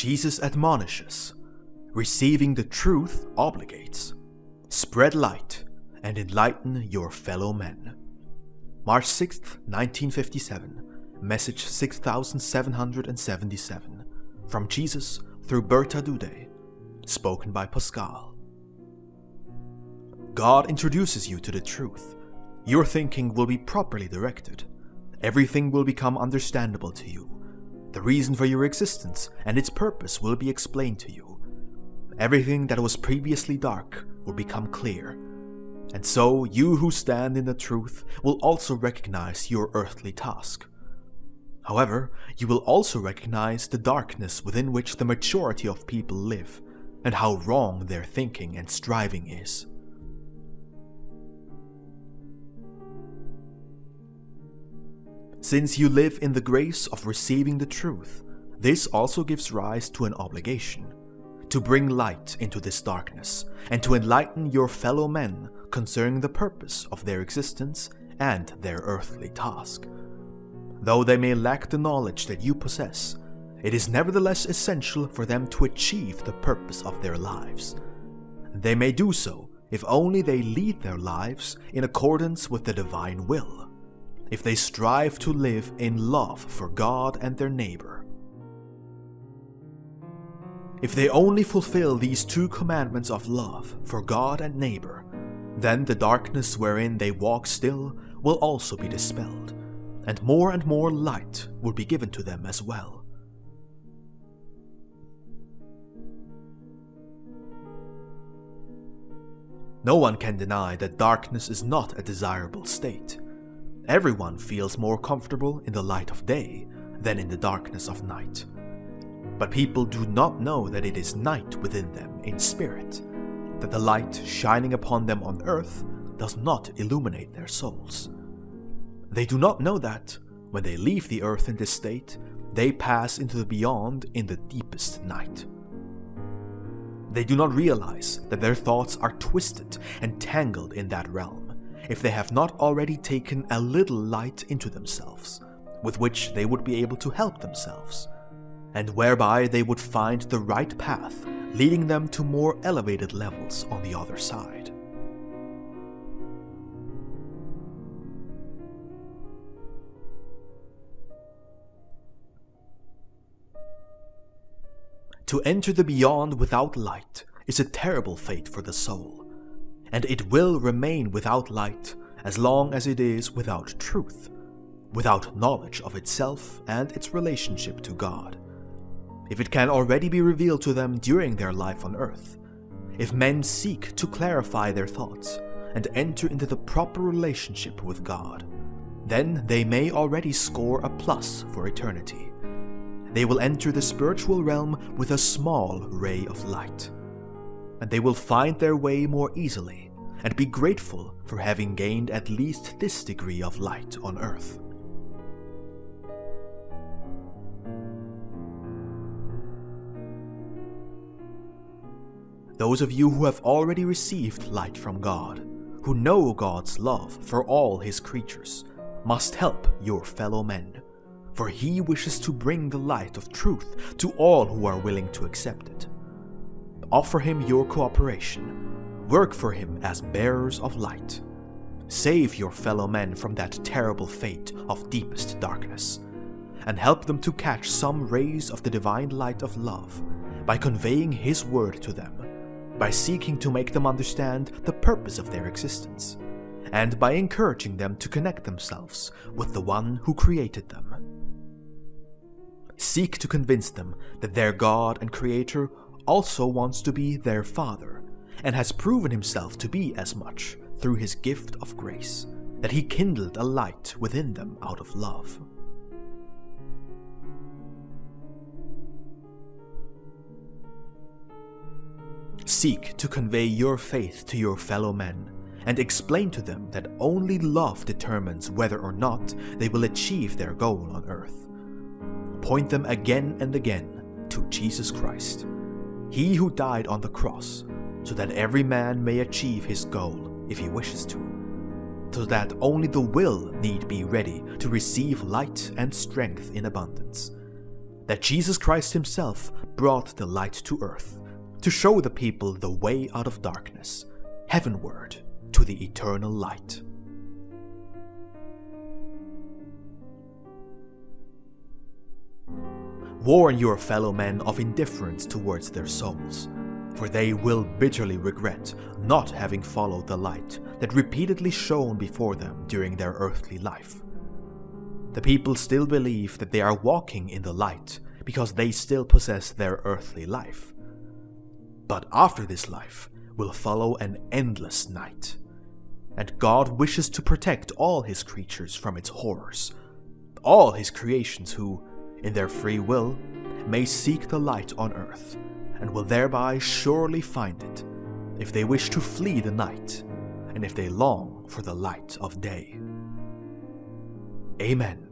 Jesus admonishes, receiving the truth obligates, spread light and enlighten your fellow men. March 6th, 1957, message 6777, from Jesus through Bertha Dudde, spoken by Pascal. God introduces you to the truth. Your thinking will be properly directed. Everything will become understandable to you. The reason for your existence and its purpose will be explained to you. Everything that was previously dark will become clear. And so you who stand in the truth will also recognize your earthly task. However, you will also recognize the darkness within which the majority of people live, and how wrong their thinking and striving is. Since you live in the grace of receiving the truth, this also gives rise to an obligation, to bring light into this darkness, and to enlighten your fellow men concerning the purpose of their existence and their earthly task. Though they may lack the knowledge that you possess, it is nevertheless essential for them to achieve the purpose of their lives. They may do so if only they lead their lives in accordance with the divine will, if they strive to live in love for God and their neighbor. If they only fulfill these two commandments of love for God and neighbor, then the darkness wherein they walk still will also be dispelled, and more light will be given to them as well. No one can deny that darkness is not a desirable state. Everyone feels more comfortable in the light of day than in the darkness of night. But people do not know that it is night within them in spirit, that the light shining upon them on earth does not illuminate their souls. They do not know that, when they leave the earth in this state, they pass into the beyond in the deepest night. They do not realize that their thoughts are twisted and tangled in that realm, if they have not already taken a little light into themselves, with which they would be able to help themselves, and whereby they would find the right path, leading them to more elevated levels on the other side. To enter the beyond without light is a terrible fate for the soul, and it will remain without light as long as it is without truth, without knowledge of itself and its relationship to God. If it can already be revealed to them during their life on earth, if men seek to clarify their thoughts and enter into the proper relationship with God, then they may already score a plus for eternity. They will enter the spiritual realm with a small ray of light, and they will find their way more easily and be grateful for having gained at least this degree of light on earth. Those of you who have already received light from God, who know God's love for all His creatures, must help your fellow men, for He wishes to bring the light of truth to all who are willing to accept it. Offer Him your cooperation. Work for Him as bearers of light. Save your fellow men from that terrible fate of deepest darkness, and help them to catch some rays of the divine light of love by conveying His word to them, by seeking to make them understand the purpose of their existence, and by encouraging them to connect themselves with the One who created them. Seek to convince them that their God and Creator also wants to be their Father, and has proven Himself to be as much through His gift of grace, that He kindled a light within them out of love. Seek to convey your faith to your fellow men, and explain to them that only love determines whether or not they will achieve their goal on earth. Point them again and again to Jesus Christ, He who died on the cross, so that every man may achieve his goal if he wishes to, so that only the will need be ready to receive light and strength in abundance, that Jesus Christ himself brought the light to earth to show the people the way out of darkness, heavenward to the eternal light. Warn your fellow men of indifference towards their souls, for they will bitterly regret not having followed the light that repeatedly shone before them during their earthly life. The people still believe that they are walking in the light because they still possess their earthly life. But after this life will follow an endless night, and God wishes to protect all his creatures from its horrors, all his creations who, in their free will, may seek the light on earth, and will thereby surely find it, if they wish to flee the night, and if they long for the light of day. Amen.